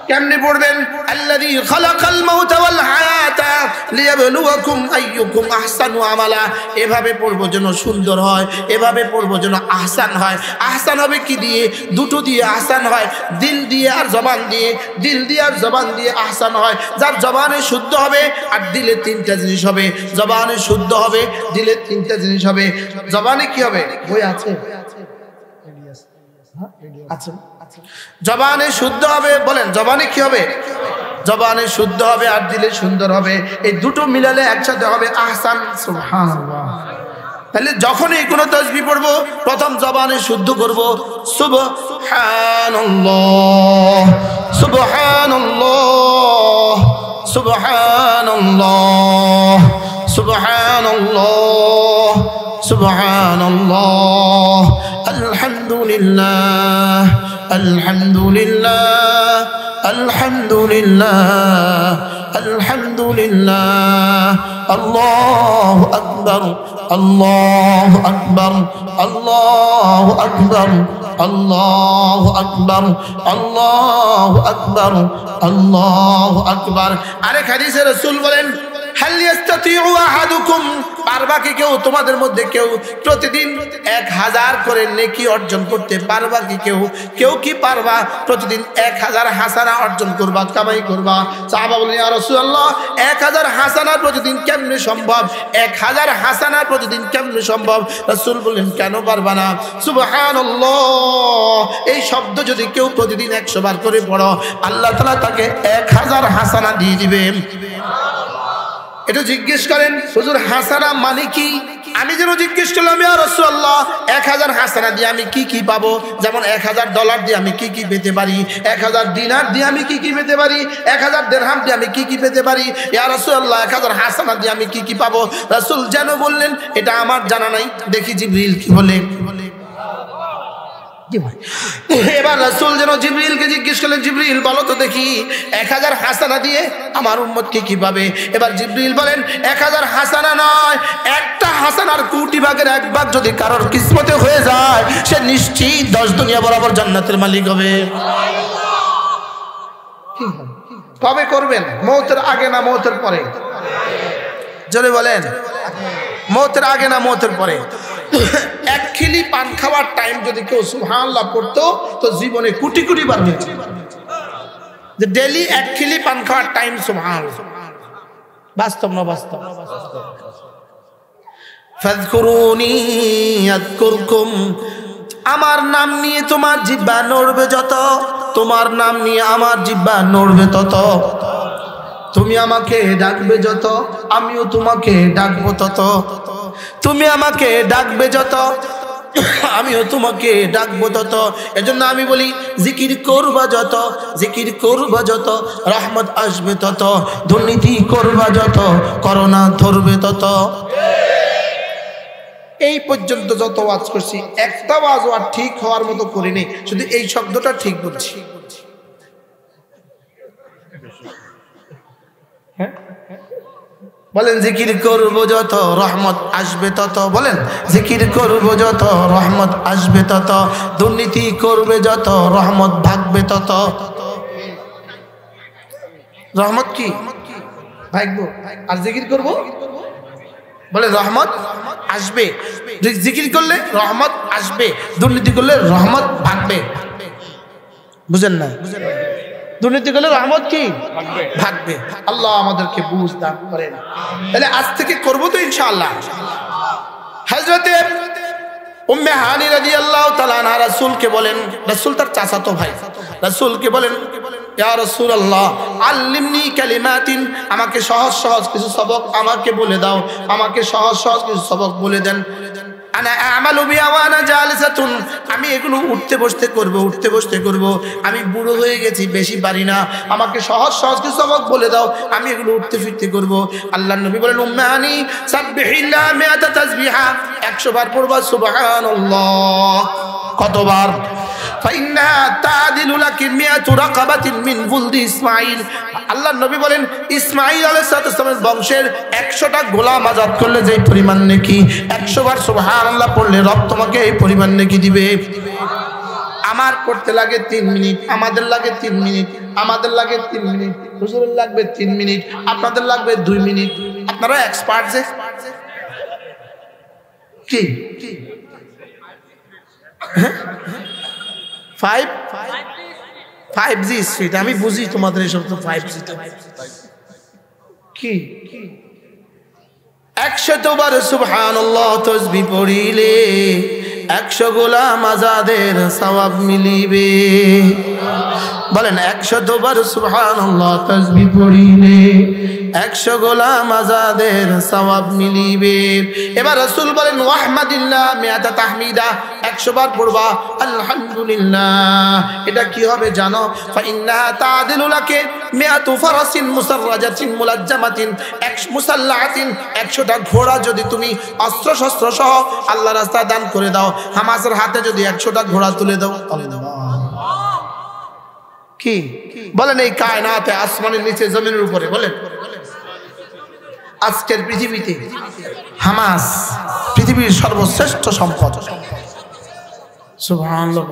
কেমনে পড়বেন? আল্লাযী খালাকাল মাউতা ওয়াল হায়াতা লিয়াবলুয়াকুম আইয়ুকুম আহসানু আমালা। এভাবে পড়বো যেন সুন্দর হয়, এভাবে পড়বো যেন আহসান হয়। আহসান হবে কি দিয়ে? দুটো দিয়ে আহসান হয়, দিল দিয়ে আর জবান দিয়ে। দিল দিয়ে আর জবান দিয়ে আহসান হয়। যার জবানে শুদ্ধ হবে আর দিলে তিনটা জিনিস হবে। জবানে শুদ্ধ হবে, দিলে তিনটা জিনিস হবে। জবানে কি হবে? বই আছে, আচ্ছা, জবানে শুদ্ধ হবে। বলেন জবানে কি হবে? জবানে শুদ্ধ হবে আর দিলে সুন্দর হবে। এই দুটো মিলালে একসাথে হবে আহসান। সুবহানাল্লাহ। তাহলে যখনই কোনো তাসবিহ পড়বো প্রথম জবানে শুদ্ধ করব, সুবহানাল্লাহ সুবহানাল্লাহ সুবহানাল্লাহ সুবহানাল্লাহ সুবহানাল্লাহ, আলহামদুলিল্লাহ আলহামদুলিল্লাহ আলহামদুলিল্লাহ আলহামদুলিল্লাহ, আল্লাহু আকবার আল্লাহু আকবার আল্লাহু আকবার আল্লাহু আকবার আল্লাহু আকবার আল্লাহু আকবার। আরেক হাদিসে রাসূল বলেন, হাল ইয়াস্তাতিউ আহাদুকুম, পারবা কি কেউ তোমাদের মধ্যে কেউ প্রতিদিন 1000 করে নেকি অর্জন করতে? পারবা কি কেউ? কেউ কি পারবা প্রতিদিন 1000 হাসানা অর্জন করবা, কামাই করবা? সাহাবা বলেন, ইয়া রাসূলুল্লাহ 1000 হাসানা প্রতিদিন কেমনে সম্ভব? 1000 হাসানা প্রতিদিন কেমনে সম্ভব? রাসূল বলেন, কেন পারবা না? সুবহানাল্লাহ এই শব্দ যদি কেউ প্রতিদিন 100 বার করে পড়ো, আল্লাহ তাআলা তাকে 1000 হাসানা দিয়ে দিবেন। এটা জিজ্ঞেস করেন, হুজুর হাসানা মানে কি? আমি যেন জিজ্ঞেস করলাম, ইয়া রাসূলুল্লাহ 1000 হাসানা দিয়ে আমি কি কি পাবো? যেমন $1000 দিয়ে আমি কি কি পেতে পারি, 1000 দিনার দিয়ে আমি কি কি পেতে পারি, 1000 দিরহাম দিয়ে আমি কি কি পেতে পারি? ইয়া রাসূলুল্লাহ 1000 হাসানা দিয়ে আমি কি কি পাবো? রাসূল যেন বললেন, এটা আমার জানা নাই, দেখি জিবরিল কি বলে। এবার রাসূল যেন জিবরিলকে জিজ্ঞেস করলেন, জিবরিল বলো তো দেখি 1000 হাসানা দিয়ে আমার উম্মত কি পাবে? এবার জিবরিল বলেন, 1000 হাসানা নয়, একটা হাসানার কোটি ভাগের 1 ভাগ যদি কারোর কিসমতে হয়ে যায়, সে নিশ্চিত 10 দুনিয়া বরাবর জান্নাতের মালিক হবে। কবে করবেন? মওতের আগে না মওতের পরে? জোরে বলেন, মওতের আগে না মওতের পরে? এক খিলি পান খাওয়ার টাইম যদি কেউ সুবহানাল্লাহ পড়তো তো জীবনে কোটি কোটি বার হয়েছে। যে ডেইলি এক খিলি পান খাওয়ার টাইম সুবহানাল্লাহ। বাস্তব না বাস্তব? ফাযকুরুনি আযকুরকুম, আমার নাম নিয়ে তোমার জিহ্বা নড়বে যত, তোমার নাম নিয়ে আমার জিহ্বা নড়বে তত, তুমি আমাকে ডাকবে যত, আমিও তোমাকে ডাকবো তত, তুমি আমাকে ডাকবে যত, আমিও তোমাকে ডাকবো তত। এজন্য আমি বলি, জিকির করবা যত, জিকির করবা যত, রহমত আসবে তত, দুর্নীতি করবা যত, করোনা ধরবে তত। এই পর্যন্ত যত ওয়াজ করছি, একটা ওয়াজও আর ঠিক হওয়ার মতো করিনি, শুধু এই শব্দটা ঠিক বলছি। হ্যাঁ বলেন, জিকির করবো যত রহমত আসবে তত। বলেন, জিকির করবো যত রহমত আসবে তত, দুর্নীতি করবে যত রহমত ভাগবে তত। রহমত কি ভাগবো আর জিকির করবো, বলে রহমত আসবে। জিকির করলে রহমত আসবে, দুর্নীতি করলে রহমত ভাগবে। বুঝেন না? দুর্নীতি করলে রহমত কি ভাগবে। আল্লাহ আমাদেরকে বুঝ দান করেন। তাহলে আজ থেকে করবো তো ইনশাআল্লাহ। হযরতে উম্মে হানি রাদিয়াল্লাহু তাআলা আনহা রাসূলকে বলেন, রাসূল তার চাচাতো ভাই, রাসূলকে বলেন, ইয়া রাসূলুল্লাহ আল্লিমনি কালিমাতিন, আমাকে সহজ সহজ কিছু সবক আমাকে বলে দাও, আমাকে সহজ সহজ কিছু সবক বলে দেন। আনা আমালু বিহা ওয়া আনা জালিসাতুন, আমি এগুলো উঠতে বসতে করব, উঠতে বসতে করব, আমি বুড়ো হয়ে গেছি, বেশি পারি না, আমাকে সহজ সহজ কিছু সবক বলে দাও, আমি এগুলো উঠতে ফিরতে করব। আল্লাহর নবী বলেন, উম্মে হানি সাব্বিহিল্লাহ মিআতা তাসবিহা, 100 বার পড়বা সুবহানাল্লাহ। কতবার? ফাইন্নাহা তাদিলু লাকি মিআতু রাকাবাতিন মিন বুলদি ইসমাঈল। আল্লাহর নবী বলেন, ইসমাঈল আলাইহিস সালামের বংশের 100টা গোলাম আযাদ করলে যে পরিমাণ নেকি, 100 বার সুবহানাল্লাহ পড়লে রব তোমাকে এই পরিমাণ নেকি দিবে। আমার পড়তে লাগে 3 মিনিট, আমাদের লাগে 3 মিনিট, আমাদের লাগে 3 মিনিট, হুজুরের লাগবে 3 মিনিট, আপনাদের লাগবে 2 মিনিট। আপনারা এক্সপার্ট যে কি 5G স্পিড, আমি বুঝি তোমাদের এসব তো 5G কি 100 বার সুবহানাল্লাহ তাসবিহ পড়িলে 100 গোলাম আজাদের সওয়াব মিলিবে। বলেন 100 বার সুবহানাল্লাহ তাসবিহ পড়িলে 100 গোলাম আজাদের সওয়াব মিলিবে। এবার রাসূল বলেন ওয়াহমাদিল্লাহ মিআতা তাহমিদা, 100 বার পড়বা আলহামদুলিল্লাহ। এটা কি হবে জানো? ফাইন্না তাদিলু লাকে মিআতু ফারাসিন মুসাররাজাতিন মুলাজ্জামাতিন, 100 মুসাল্লাতিন, 100টা ঘোড়া যদি তুমি অস্ত্র শস্ত্র সহ আল্লাহর রাস্তায় দান করে দাও, হামাসের হাতে যদি 100টা ঘোড়া তুলে দাও, আল্লাহ কি বলেন এই কায়নাতে, আসমানের নিচে জমিনের উপরে, বলেন আজকের পৃথিবীতে হামাস পৃথিবীর সর্বশ্রেষ্ঠ সম্পদ। সুবহানাল্লাহ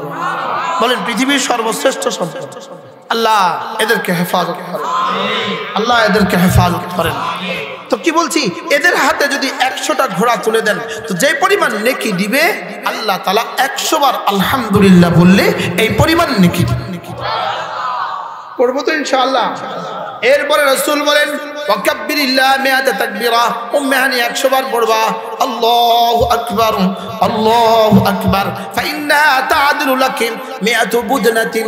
বলেন পৃথিবীর সর্বশ্রেষ্ঠ সম্পদ। আল্লাহ এদেরকে হেফাজত করেন, আল্লাহ এদেরকে হেফাজত করেন। তো কি বলছি, এদের হাতে যদি 100টা ঘোড়া তুলে দেন তো যে পরিমাণ নেকি দিবে আল্লাহ তাআলা 100 বার আলহামদুলিল্লাহ বললে এই পরিমাণ নেকি পড়বো তো ইনশাআল্লাহ। এরপরে রাসূল বলেন ওয়াকাব্বিরিল্লাহ মিআতা তাকবীরা, উম্মাহানি 100 বার পড়বা আল্লাহু আকবার আল্লাহু আকবার। ফাইন্না তা'দিলু লাকি মিআতু বুদনাতিন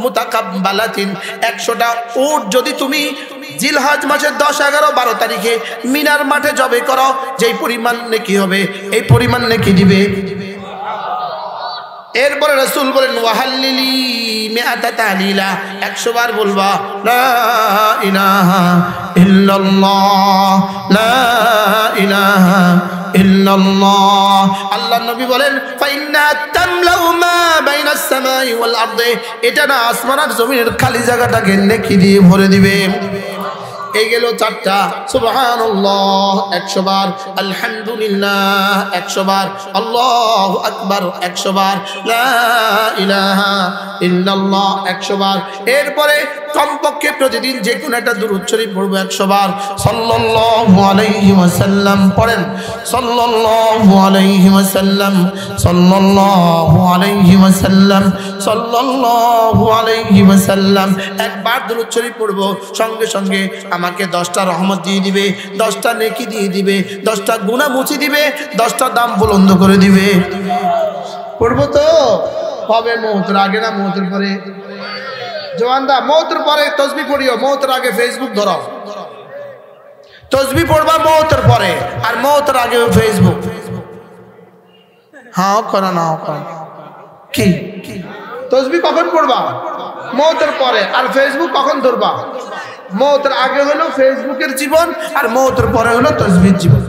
মুতাকাব্বালাতিন, 100টা উট যদি তুমি জিলহজ মাসের 10, 11, 12 তারিখে মিনার মাঠে জবে করো, যেই পরিমাণ নেকি হবে এই পরিমাণ নেকি দিবে। এরপরে রাসূল বলেন ওয়াহাল্লিলি মিআতা তাহলিলা, 100 বার বলবা লা ইলাহা ইল্লাল্লাহ লা ইলাহা ইল্লাল্লাহ। আল্লাহ নবী বলেন ফাইন্না তামলাউ মা বাইনাস সামাই ওয়াল আরদি, এটা না আসমান আর জমিনের খালি জায়গাটাকে নেকি দিয়ে ভরে দিবে। এই গেল 4টা সুবহানাল্লাহ 100 বার, আলহামদুলিল্লাহ 100 বার, আল্লাহু আকবার 100 বার, লা ইলাহা ইল্লাল্লাহ 100 বার। এরপরে কমপক্ষে প্রতিদিন যে কোনো একটা দুরূদ শরীফ পড়ব 100 বার। সাল্লাল্লাহু আলাইহি ওয়াসাল্লাম পড়েন, সাল্লাল্লাহু আলাইহি ওয়াসাল্লাম, সাল্লাল্লাহু আলাইহি ওয়াসাল্লাম, সাল্লাল্লাহু আলাইহি ওয়াসাল্লাম। একবার দুরূদ শরীফ পড়ব, সঙ্গে সঙ্গে আমাকে 10টা রহমত দিয়ে দিবে, 10টা নেকি দিয়ে দিবে, 10টা গুনাহ মুছে দিবে, 10টা দাম বুলন্দ করে দিবে। পড়বো তো হবে মওতের আগে না মওতের পরে? জওয়ানদা মওতের পরে তাসবিহ পড়িও, মওতের আগে ফেসবুক ধরাও। তাসবিহ পড়বা মওতের পরে আর মওতের আগে ফেসবুক। হ্যাঁ করো না করো কি তাসবিহ কখন পড়বা? মওতের পরে। আর ফেসবুক কখন ধরবা? মওতের আগে হলো ফেসবুকের জীবন আর মওতের পরে হলো তাসবিহ জীবন।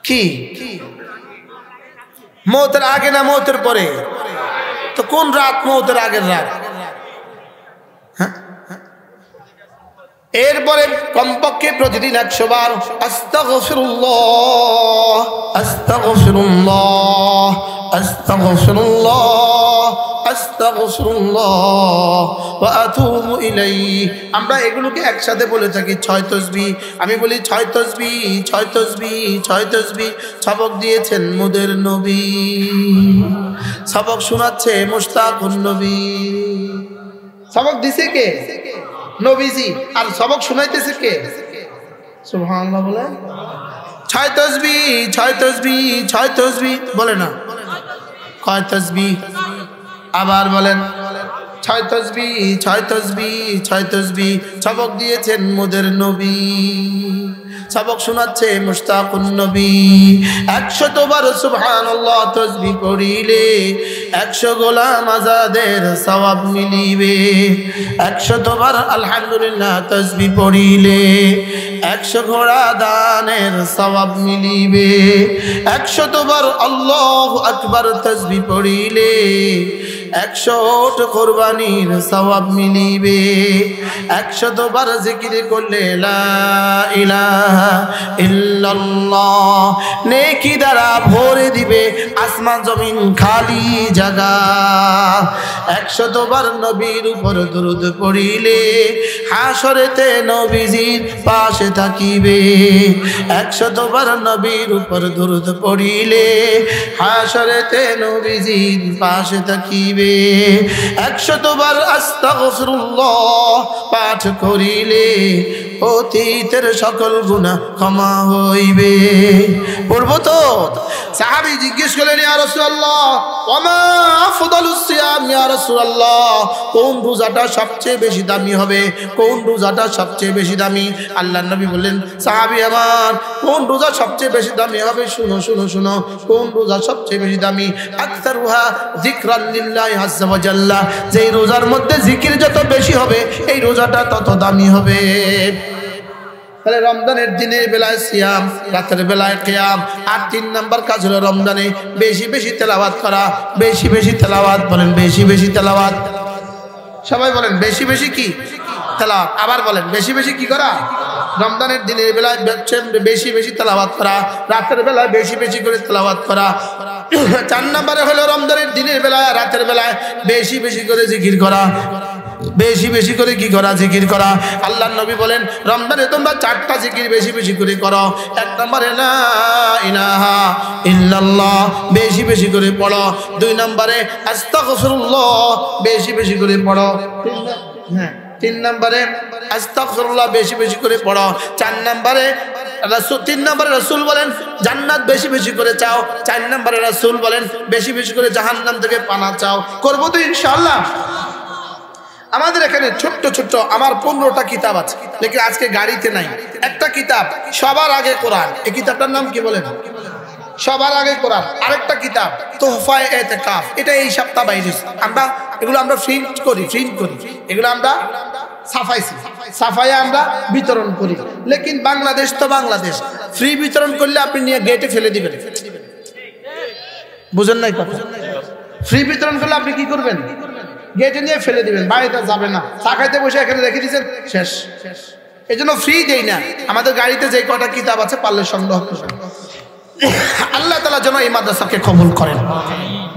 কি মওতের আগে না মওতের পরে? তো কোন রাত মওতের আগের রাত? হ্যাঁ। এরপরে কমপক্ষে প্রতিদিন 100 বার আস্তাগফিরুল্লাহ আস্তাগফিরুল্লাহ আস্তাগফিরুল্লাহ আস্তাগফিরুল্লাহ ওয়া আতুবু ইলাইহি। আমরা এগুলোকে একসাথে বলে থাকি 6 তাসবিহ। আমি বলি 6 তাসবিহ 6 তাসবিহ 6 তাসবিহ। সবক দিয়েছেন মোদের নবী, সবক শোনাচ্ছে মুশতাকুন নবী। সবক দিছে কে? নবীজি। আর সবক শোনাইতেছে কে? সুবহানাল্লাহ বলে 6 তাসবিহ 6 তাসবিহ 6 তাসবিহ বলে না? কয় তাসবিহ? আবার বলেন 6 তাসবিহ 6 তাসবিহ 6 তাসবিহ। সবক দিয়েছেন মোদের নবী, সবক শোনাচ্ছে মুশতাকুন নবী। 100 বার সুবহানাল্লাহ তাসবিহ পড়িলে 100 গোলাম আজাদের সওয়াব মিলিবে। 100 বার আলহামদুলিল্লাহ তাসবিহ পড়িলে 100 ঘোড়া দানের সওয়াব মিলিবে। 100 বার আল্লাহু আকবার তাসবিহ পড়িলে 100 ওট কুরবানির সওয়াব মিলিবে। 100 বার জিকির করলে লা ইলাহা ইল্লাল্লাহ ইল্লাল্লাহ, নেকি দ্বারা ভরে দিবে আসমান জমিন খালি জায়গা। 100 বার নবীর উপর দরুদ পড়িলে হাসরেতে নবীজির পাশে থাকিবে। 100 বার নবীর উপর দরুদ পড়িলে হাসরেতে নবীজির পাশে থাকিবে। 100 বার আস্তাগফিরুল্লাহ পাঠ করিলে অতীতের সকল গুনাহ ক্ষমা হইবে। পড়ব তো? সাহাবী জিজ্ঞেস করলেন, ইয়া রাসূলুল্লাহ ওয়ামা আফদালুস সিয়াম ইয়া রাসূলুল্লাহ, কোন রোজাটা সবচেয়ে বেশি দামি হবে, কোন রোজাটা সবচেয়ে বেশি দামি? আল্লাহর নবী বললেন, সাহাবী আমার, কোন রোজা সবচেয়ে বেশি দামি হবে? শুনো শুনো শুনো, কোন রোজা সবচেয়ে বেশি দামি? আকসারুহা যিকরান লিল্লাহি আযজা ওয়া জাল্লা, যেই রোজার মধ্যে জিকির যত বেশি হবে এই রোজাটা তত দামি হবে। তাহলে রমজানের দিনের বেলায় সিয়াম, রাতের বেলায় কিয়াম। আর 3 নাম্বার কাজ হলো রমজানে বেশি বেশি তেলাওয়াত করা। বেশি বেশি তেলাওয়াত, বলেন বেশি বেশি তেলাওয়াত। সবাই বলেন বেশি বেশি কি? তেলাওয়াত। আবার বলেন বেশি বেশি কি করা? রমজানের দিনের বেলায় বেশি বেশি তেলাওয়াত করা, রাতের বেলায় বেশি বেশি করে তেলাওয়াত করা। 4 নম্বরে হলো রমজানের দিনের বেলায় রাতের বেলায় বেশি বেশি করে জিকির করা। বেশি বেশি করে কি করা? জিকির করা। আল্লাহর নবী বলেন, রমজানে তোমরা 4টা জিকির বেশি বেশি করে করো। 1 নম্বরে লা ইলাহা ইল্লাল্লাহ বেশি বেশি করে পড়ো। 2 নম্বরে আস্তাগফিরুল্লাহ বেশি বেশি করে পড়ো। 3 নম্বরে আস্তাগফিরুল্লাহ বেশি বেশি করে পড়ো। 4 নম্বরে 3 নম্বরে রাসূল বলেন জান্নাত বেশি বেশি করে চাও। 4 নম্বরে রাসূল বলেন বেশি বেশি করে জাহান্নাম থেকে পানা চাও। করবো তো ইনশাআল্লাহ? আমাদের এখানে ছোট্ট ছোট্ট আমার 15টা কিতাব আছে, লেকিন আজকে গাড়িতে নাই। একটা কিতাব সবার আগে কোরআন, এই কিতাবটার নাম কি বলেন? সবার আগে কোরআন। আরেকটা কিতাব তোহফায়ে ইতিকাফ, এটা এই সপ্তাহ বাইরে এগুলো আমরা প্রিন্ট করি, এগুলো আমরা সাফাইয়া আমরা বিতরণ করি। লেকিন বাংলাদেশ তো বাংলাদেশ, ফ্রি বিতরণ করলে আপনি নিয়ে গেটে ফেলে দিবেন। বুঝেন নাই কথা? ফ্রি বিতরণ করলে আপনি কি করবেন? গেটে নিয়ে ফেলে দিবেন, বাড়িতে যাবে না। চা খাইতে বসে এখানে রেখে দিয়েছেন, শেষ। এই জন্য ফ্রি দেই না। আমাদের গাড়িতে যে কটা কিতাব আছে পারলে সংগ্রহ করবেন। আল্লাহ তাআলা যেন এই মাদ্রাসাকে কবুল করেন,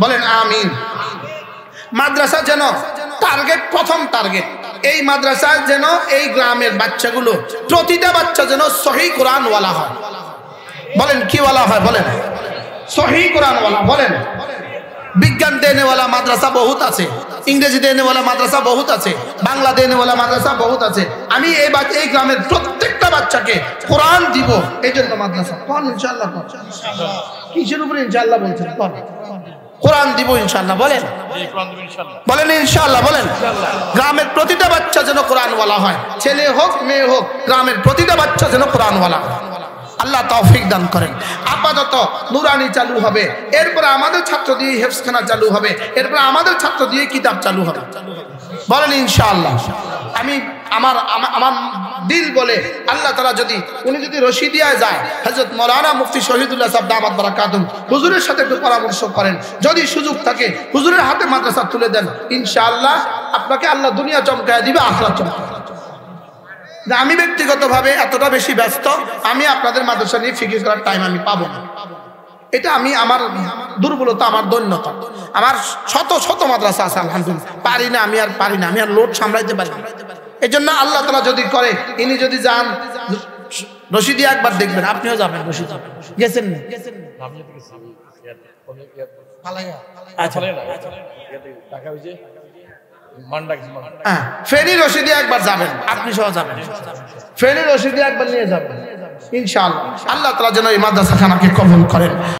বলেন আমিন। মাদ্রাসা যেন টার্গেট, প্রথম টার্গেট এই মাদ্রাসা যেন এই গ্রামের বাচ্চাগুলো, প্রতিটা বাচ্চা যেন সহি কোরআনওয়ালা হয়। বলেন কি ওয়ালা হয়? বলেন সহি কোরআনওয়ালা। বলেন বিজ্ঞান দেনেওয়ালা মাদ্রাসা বহুত আছে, ইংরেজি দেনেওয়ালা মাদ্রাসা বহুত আছে, বাংলা দেনেওয়ালা মাদ্রাসা বহুত আছে। আমি এই গ্রামের প্রত্যেকটা বাচ্চাকে কোরআন দিব, এই জন্য মাদ্রাসা। কোন ইনশাআল্লাহ? কিসের উপরে ইনশাআল্লাহ বলছেন? কোরআন দিব ইনশাআল্লাহ। বলেন বলেন ইনশাআল্লাহ। বলেন গ্রামের প্রতিটা বাচ্চা যেন কোরআনওয়ালা হয়, ছেলে হোক মেয়ে হোক, গ্রামের প্রতিটা বাচ্চা যেন কোরআনওয়ালা। আল্লাহ তৌফিক দান করেন। আপাতত নুরানি চালু হবে, এরপরে আমাদের ছাত্র দিয়ে হেফজখানা চালু হবে, এরপরে আমাদের ছাত্র দিয়ে কিতাব চালু হবে। বলেন ইনশাআল্লাহ। আমি আমার দিল বলে আল্লাহ তাআলা যদি উনি যদি রশিদিয়ায় যায়, হযরত মাওলানা মুফতি শহীদুল্লাহ সাহেব দামাত বারাকাতুহু হুজুরের সাথে একটু পরামর্শ করেন, যদি সুযোগ থাকে হুজুরের হাতে মাদ্রাসা তুলে দেন, ইনশাআল্লাহ আপনাকে আল্লাহ দুনিয়া চমকায় দিবে, আখিরাত চমকায়। আমি ব্যক্তিগতভাবে এতটা বেশি ব্যস্ত, আমি আপনাদের মাদ্রাসা নিয়ে ফিকির করার টাইম আমি পাবো না। এটা আমি আমার দুর্বলতা, আমার দৈন্যতা। আমার শত শত মাদ্রাসা আছে, আলহামদুলিল্লাহ পারি না, আমি আর পারি না, আমি আর লোড সামলাইতে পারি না। এই জন্য আল্লাহ তাআলা যদি করে, ইনি যদি যান রশিদি একবার দেখবেন, আপনিও যাবেন। রশিদি গেছেন না? ফেনী রশিদি একবার যাবেন, আপনি সহ যাবেন। ফেনী রশিদি একবার নিয়ে যাবেন ইনশাআল্লাহ। আল্লাহ তাআলা যেন এই মাদ্রাসাখানাকে কবুল করেন।